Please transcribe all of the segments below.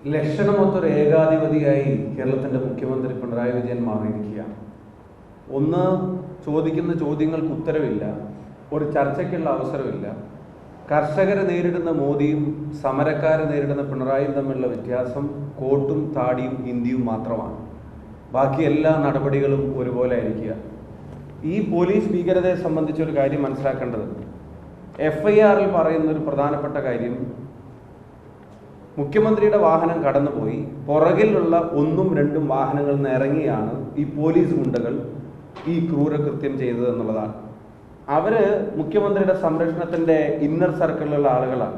ലക്ഷണമൊത്തൊരു ഏകാധിപതിയായി കേരളത്തിൻ്റെ മുഖ്യമന്ത്രി പിണറായി വിജയൻ മാറിയിരിക്കുകയാണ്. ഒന്ന്, ചോദിക്കുന്ന ചോദ്യങ്ങൾക്ക് ഉത്തരവില്ല, ഒരു ചർച്ചയ്ക്കുള്ള അവസരമില്ല. കർഷകരെ നേരിടുന്ന മോദിയും സമരക്കാരെ നേരിടുന്ന പിണറായിയും തമ്മിലുള്ള വ്യത്യാസം കോട്ടും താടിയും ഹിന്ദിയും മാത്രമാണ്. ബാക്കി എല്ലാ നടപടികളും ഒരുപോലെ ആയിരിക്കുക. ഈ പോലീസ് ഭീകരതയെ സംബന്ധിച്ചൊരു കാര്യം മനസ്സിലാക്കേണ്ടത്, FIRൽ പറയുന്നൊരു പ്രധാനപ്പെട്ട കാര്യം, മുഖ്യമന്ത്രിയുടെ വാഹനം കടന്നുപോയി പുറകിലുള്ള 1ഉം 2ഉം വാഹനങ്ങളിൽ നിന്ന് ഇറങ്ങിയാണ് ഈ പോലീസ് ഗുണ്ടകൾ ഈ ക്രൂരകൃത്യം ചെയ്തത് എന്നുള്ളതാണ്. അവര് മുഖ്യമന്ത്രിയുടെ സംരക്ഷണത്തിന്റെ ഇന്നർ സർക്കിളിലുള്ള ആളുകളാണ്.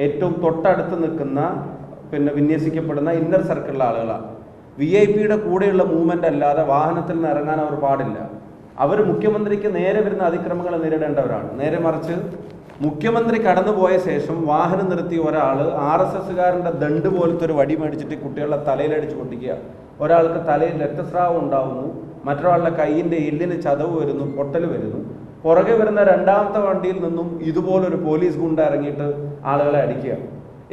ഏറ്റവും തൊട്ടടുത്ത് നിൽക്കുന്ന വിന്യസിക്കപ്പെടുന്ന ഇന്നർ സർക്കിളിലുള്ള ആളുകളാണ്. VIP കൂടെയുള്ള മൂവ്മെന്റ് അല്ലാതെ വാഹനത്തിൽ നിന്ന് ഇറങ്ങാൻ അവർ പാടില്ല. അവർ മുഖ്യമന്ത്രിക്ക് നേരെ വരുന്ന അതിക്രമങ്ങളെ നേരിടേണ്ടവരാണ്. നേരെ മറിച്ച് മുഖ്യമന്ത്രി കടന്നുപോയ ശേഷം വാഹനം നിർത്തിയ ഒരാൾ RSSകാരൻ്റെ ദണ്ട് പോലത്തെ ഒരു വടി മേടിച്ചിട്ട് കുട്ടികളുടെ തലയിലടിച്ച് പൊട്ടിക്കുക. ഒരാൾക്ക് തലയിൽ രക്തസ്രാവം ഉണ്ടാവുന്നു, മറ്റൊരാളുടെ കൈയിൻ്റെ എല്ലിന് ചതവ് വരുന്നു, പൊട്ടൽ വരുന്നു. പുറകെ വരുന്ന രണ്ടാമത്തെ വണ്ടിയിൽ നിന്നും ഇതുപോലൊരു പോലീസ് ഗുണ്ട ഇറങ്ങിയിട്ട് ആളുകളെ അടിക്കുക.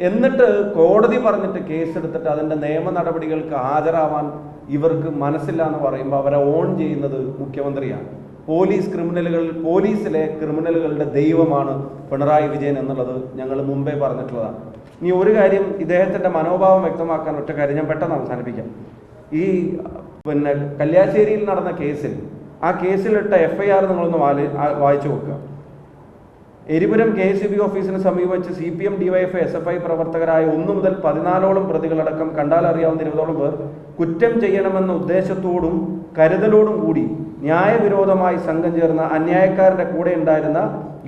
എന്നിട്ട് കോടതി പറഞ്ഞിട്ട് കേസെടുത്തിട്ട് അതിൻ്റെ നിയമ നടപടികൾക്ക് ഹാജരാവാൻ ഇവർക്ക് മനസ്സില്ല എന്ന് പറയുമ്പോൾ അവരെ ഓൺ ചെയ്യുന്നത് മുഖ്യമന്ത്രിയാണ്. പോലീസിലെ ക്രിമിനലുകളുടെ ദൈവമാണ് പിണറായി വിജയൻ എന്നുള്ളത് ഞങ്ങൾ മുമ്പേ പറഞ്ഞിട്ടുള്ളതാണ്. ഇനി ഒരു കാര്യം, ഇദ്ദേഹത്തിൻ്റെ മനോഭാവം വ്യക്തമാക്കാൻ ഒറ്റ കാര്യം ഞാൻ പെട്ടെന്ന് അവസാനിപ്പിക്കാം. ഈ കല്യാശ്ശേരിയിൽ നടന്ന കേസിൽ, ആ കേസിലിട്ട FIR നിങ്ങളൊന്ന് വായിച്ചു നോക്കുക. എരിപുരം KSB ഓഫീസിന് സമീപിച്ച് CPM, DYFI, SFI പ്രവർത്തകരായ 1 മുതൽ 14ഓളം പ്രതികളടക്കം കണ്ടാലറിയാവുന്ന 20ഓളം പേർ കുറ്റം ചെയ്യണമെന്ന ഉദ്ദേശത്തോടും കരുതലോടും കൂടി ന്യായവിരോധമായി സംഘം ചേർന്ന അന്യായക്കാരുടെ കൂടെ ഉണ്ടായിരുന്ന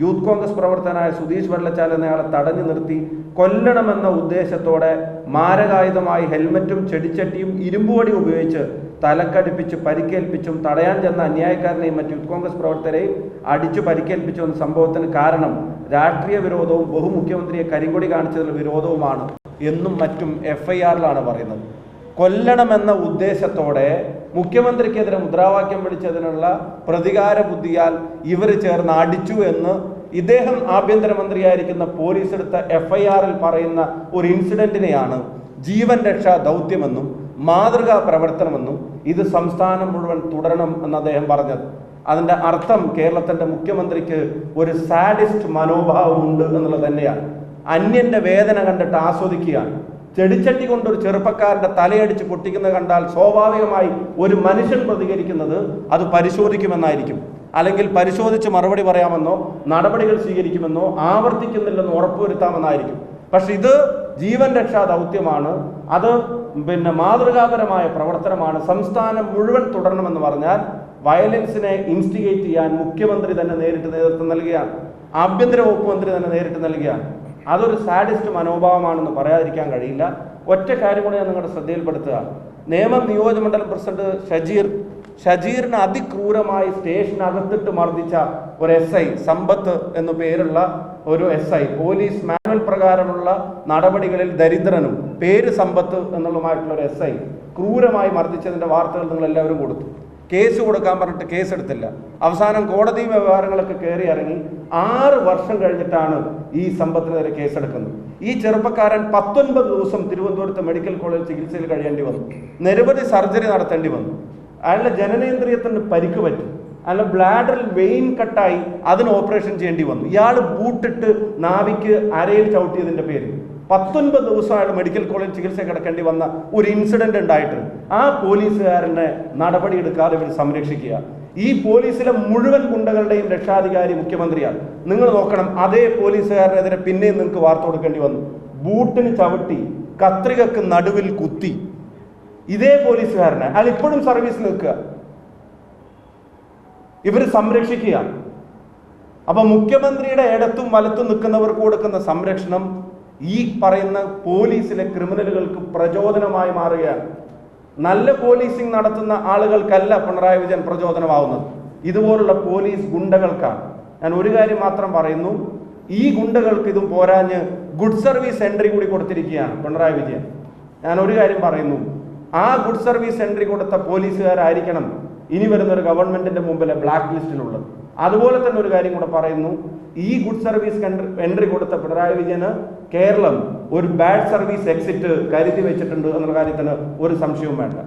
യൂത്ത് കോൺഗ്രസ് പ്രവർത്തകനായ സുധീഷ് വെള്ളച്ചാൽ എന്നയാളെ തടഞ്ഞു നിർത്തി കൊല്ലണമെന്ന ഉദ്ദേശത്തോടെ മാരകായുധമായി ഹെൽമറ്റും ചെടിച്ചട്ടിയും ഇരുമ്പുവടി ഉപയോഗിച്ച് തലക്കടിപ്പിച്ച് പരിക്കേൽപ്പിച്ചും തടയാൻ ചെന്ന അന്യായക്കാരനെയും മറ്റ് യൂത്ത് കോൺഗ്രസ് പ്രവർത്തകരെയും അടിച്ചു പരിക്കേൽപ്പിച്ചു എന്ന സംഭവത്തിന് കാരണം രാഷ്ട്രീയ വിരോധവും ബഹുമുഖ്യമന്ത്രിയെ കരിങ്കൊടി കാണിച്ചതിലുള്ള വിരോധവുമാണ് എന്നും മറ്റും FIRലാണ് പറയുന്നത്. കൊല്ലണമെന്ന ഉദ്ദേശത്തോടെ മുഖ്യമന്ത്രിക്കെതിരെ മുദ്രാവാക്യം വിളിച്ചതിനുള്ള പ്രതികാര ബുദ്ധിയാൽ ഇവർ ചേർന്ന് അടിച്ചു എന്ന് ഇദ്ദേഹം ആഭ്യന്തരമന്ത്രിയായിരിക്കുന്ന പോലീസ് എടുത്ത FIRൽ പറയുന്ന ഒരു ഇൻസിഡന്റിനെയാണ് ജീവൻ രക്ഷാ ദൗത്യമെന്നും മാതൃകാ പ്രവർത്തനമെന്നും ഇത് സംസ്ഥാനം മുഴുവൻ തുടരണം എന്ന് അദ്ദേഹം പറഞ്ഞത്. അതിൻ്റെ അർത്ഥം കേരളത്തിൻ്റെ മുഖ്യമന്ത്രിക്ക് ഒരു സാഡിസ്റ്റ് മനോഭാവമുണ്ട് എന്നുള്ളത് തന്നെയാണ്. അന്യന്റെ വേദന കണ്ടിട്ട് ആസ്വദിക്കുകയാണ്. ചെടിച്ചട്ടി കൊണ്ടൊരു ചെറുപ്പക്കാരൻ്റെ തലയടിച്ച് പൊട്ടിക്കുന്നത് കണ്ടാൽ സ്വാഭാവികമായി ഒരു മനുഷ്യൻ പ്രതികരിക്കുന്നത് അത് പരിശോധിക്കുമെന്നായിരിക്കും, അല്ലെങ്കിൽ പരിശോധിച്ച് മറുപടി പറയാമെന്നോ നടപടികൾ സ്വീകരിക്കുമെന്നോ ആവർത്തിക്കുന്നില്ലെന്ന് ഉറപ്പുവരുത്താമെന്നായിരിക്കും. പക്ഷെ ഇത് ജീവൻ രക്ഷാ ദൗത്യമാണ്, അത് മാതൃകാപരമായ പ്രവർത്തനമാണ്, സംസ്ഥാനം മുഴുവൻ തുടരണമെന്ന് പറഞ്ഞാൽ വയലൻസിനെ ഇൻസ്റ്റിഗേറ്റ് ചെയ്യാൻ മുഖ്യമന്ത്രി തന്നെ നേരിട്ട് നേതൃത്വം നൽകുകയാണ്, ആഭ്യന്തര വകുപ്പ് മന്ത്രി തന്നെ നേരിട്ട് നൽകുകയാണ്. അതൊരു സാഡിസ്റ്റ് മനോഭാവമാണെന്ന് പറയാതിരിക്കാൻ കഴിയില്ല. ഒറ്റ കാര്യം കൂടി ഞാൻ നിങ്ങളുടെ ശ്രദ്ധയിൽപ്പെടുത്തുക. നേമം നിയോജകമണ്ഡലം പ്രസിഡന്റ് ഷജീറിനെ അതിക്രൂരമായി സ്റ്റേഷനകത്തിട്ട് മർദ്ദിച്ച ഒരു SI, സമ്പത്ത് എന്നു പേരുള്ള ഒരു SI, പോലീസ് മാനുവൽ പ്രകാരമുള്ള നടപടികളിൽ ദരിദ്രനും പേര് സമ്പത്ത് എന്നുള്ളതുമായിട്ടുള്ള ഒരു SI ക്രൂരമായി മർദ്ദിച്ചതിൻ്റെ വാർത്തകൾ നിങ്ങൾ എല്ലാവരും കൊടുത്തു. കേസ് കൊടുക്കാൻ പറഞ്ഞിട്ട് കേസെടുത്തില്ല. അവസാനം കോടതി വ്യവഹാരങ്ങളൊക്കെ കയറി ഇറങ്ങി 6 വർഷം കഴിഞ്ഞിട്ടാണ് ഈ സമ്പത്തിനെതിരെ കേസെടുക്കുന്നത്. ഈ ചെറുപ്പക്കാരൻ 19 ദിവസം തിരുവനന്തപുരത്ത് മെഡിക്കൽ കോളേജ് ചികിത്സയിൽ കഴിയേണ്ടി വന്നു. നിരവധി സർജറി നടത്തേണ്ടി വന്നു. അയാളുടെ ജനനേന്ദ്രിയത്തിന് പരിക്ക് പറ്റി, അയാളുടെ ബ്ലാഡറിൽ വെയിൻ കട്ടായി, അതിന് ഓപ്പറേഷൻ ചെയ്യേണ്ടി വന്നു. ഇയാൾ ബൂട്ടിട്ട് നാവിക്ക് അരയിൽ ചവിട്ടിയതിൻ്റെ പേര് 19 ദിവസം അയാൾ മെഡിക്കൽ കോളേജ് ചികിത്സ കിടക്കേണ്ടി വന്ന ഒരു ഇൻസിഡന്റ് ഉണ്ടായിട്ട് ആ പോലീസുകാരനെ നടപടിയെടുക്കാതെ ഇവർ സംരക്ഷിക്കുക. ഈ പോലീസിലെ മുഴുവൻ ഗുണ്ടകളുടെയും രക്ഷാധികാരി മുഖ്യമന്ത്രിയാണ്. നിങ്ങൾ നോക്കണം, അതേ പോലീസുകാരനെതിരെ പിന്നെയും നിങ്ങൾക്ക് വാർത്ത കൊടുക്കേണ്ടി വന്നു. ബൂട്ടിന് ചവിട്ടി, കത്രികക്ക് നടുവിൽ കുത്തി, ഇതേ പോലീസുകാരനെ അയാൾ ഇപ്പോഴും സർവീസിൽ നിൽക്കുക. ഇവർ സംരക്ഷിക്കുക. അപ്പൊ മുഖ്യമന്ത്രിയുടെ ഇടത്തും വലത്തും നിൽക്കുന്നവർക്ക് കൊടുക്കുന്ന സംരക്ഷണം ഈ പറയുന്ന പോലീസിലെ ക്രിമിനലുകൾക്ക് പ്രചോദനമായി മാറുകയാണ്. നല്ല പോലീസിംഗ് നടത്തുന്ന ആളുകൾക്കല്ല പിണറായി വിജയൻ പ്രചോദനമാവുന്നത്, ഇതുപോലുള്ള പോലീസ് ഗുണ്ടകൾക്കാണ്. ഞാൻ ഒരു കാര്യം മാത്രം പറയുന്നു, ഈ ഗുണ്ടകൾക്ക് ഇതും പോരാഞ്ഞ് ഗുഡ് സർവീസ് എൻട്രി കൂടി കൊടുത്തിരിക്കുകയാണ് പിണറായി വിജയൻ. ഞാൻ ഒരു കാര്യം പറയുന്നു, ആ ഗുഡ് സർവീസ് എൻട്രി കൊടുത്ത പോലീസുകാരായിരിക്കണം ഇനി വരുന്നൊരു ഗവൺമെന്റിന്റെ മുമ്പിലെ ബ്ലാക്ക് ലിസ്റ്റിലുള്ളത്. അതുപോലെ തന്നെ ഒരു കാര്യം കൂടെ പറയുന്നു, ഈ ഗുഡ് സർവീസ് എൻട്രി കൊടുത്ത പിണറായി വിജയന് കേരളം ഒരു ബാഡ് സർവീസ് എക്സിറ്റ് കരുതി വെച്ചിട്ടുണ്ട് എന്നുള്ള കാര്യത്തിന് ഒരു സംശയവും വേണ്ട.